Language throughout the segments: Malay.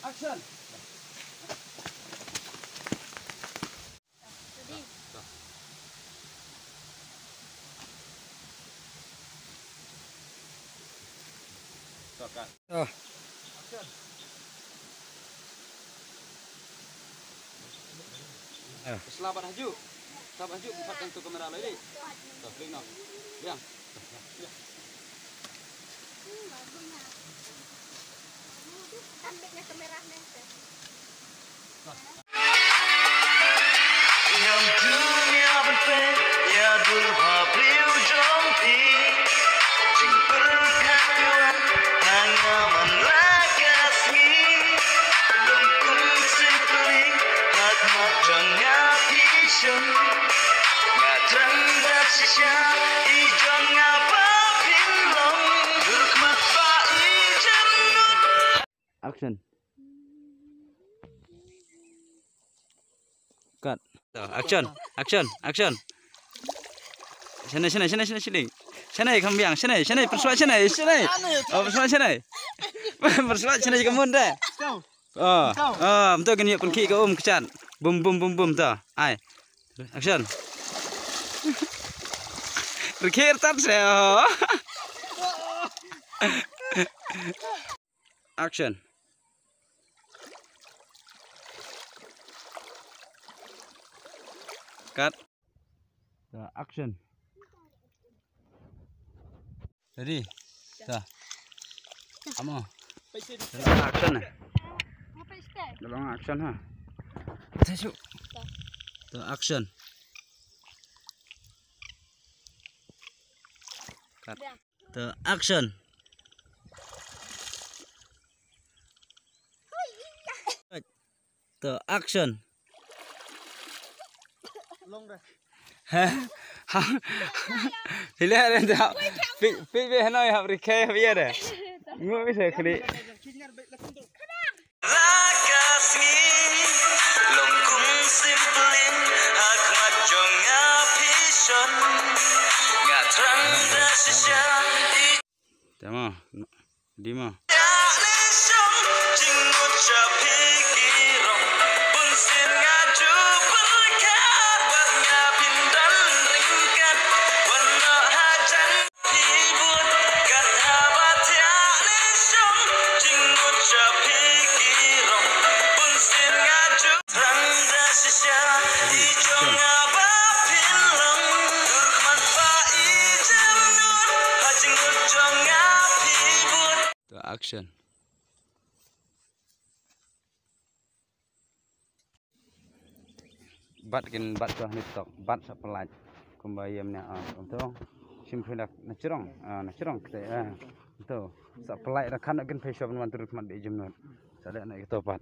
Action. Selamat haju. Selamat haju. Buatkan tu kamera lagi. Tuh, klik no. Yang. Ambilnya kameranya. Yang dunia berbeda berbabriu jompi Jing berkatuan hanya menlakasmi Longkung sepeling hak-hak jangnya pisun Ngadang dasisya ijong ngapa pilong Durkmat ba'i jemnut Action. Cut. Action. Action. Action. Sini. Sini kambing. Sini. Persuat sini. Oh, persuat sini. Persuat sini juga muda. Betul kan? Pun kiki ke kecat. Bum tu. Ai. Action. Berkir tak saya. Action. Cut. Action. Ready. Dah. Amo. Action. Dalam action ha. Masuk. Action. Cut. Action. Action. Long dah. Hilang dah. Pi hanoi hab rikai hab ya dah. Ngoi bisa kali. Lakasmi longkung simpelin hak jonga pison ngatrang dasisya Tama. Lima. jingut capikirong bunsin ngaju berkat warna pindan ringkat warna hajan hibut kat habat ya nisong jingut capikirong bunsin ngaju terang dasisya ijong abapilong durkmat ba'i jamnut hajingut jong ngapibut Action. Bat tu ni tok bat sapelaj kumbayamnya betul simpulah nacerong kita betul sapelaj dah kan kan pesha benuan turut mat dijemnut sada nak kita bat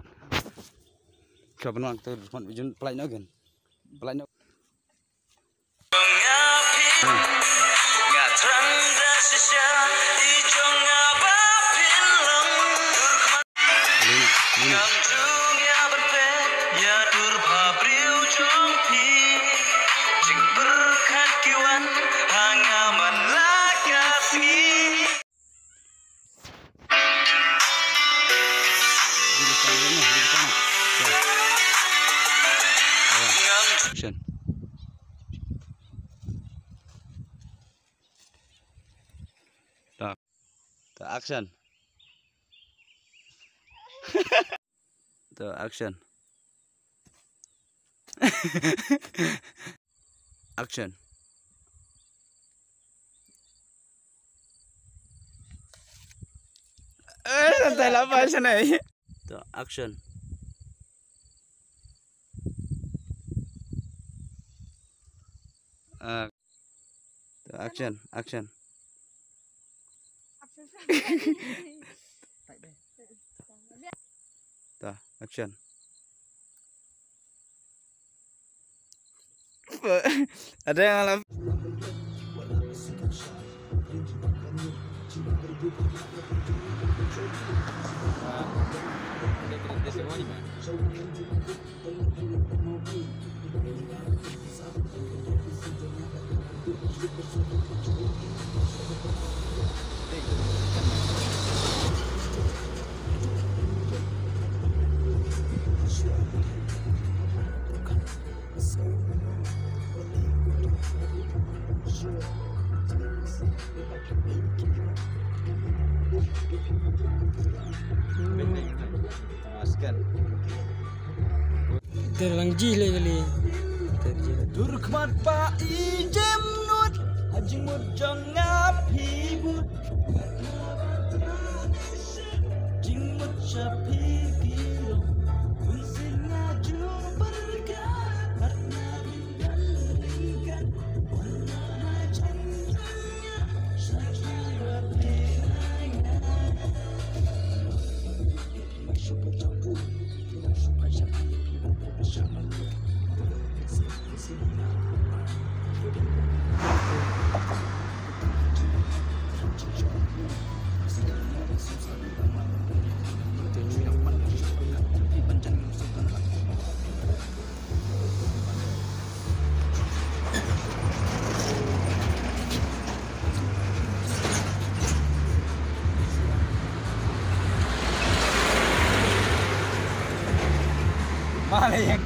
ke benuan turut mat dijemnut pelaj nak kan pelaj nak ngatrang dasisya ijong abapilong durkmat ngam dunia berbeda durbabriu jompi jing berkat kiwan hangaman lakasmi action. Action. Action. Action. Santai lah apa sini. Action. Action, action. Tuh, action. Ada yang alam. Terlang jile kali. Durkmat pa ijem nut hajing mut jong ngapi but jing mut sapi kiro kunsin ngaju berga karena bintang berikan warna macamnya sajwa penanya masuk bercampur supaya bersama. Mana yang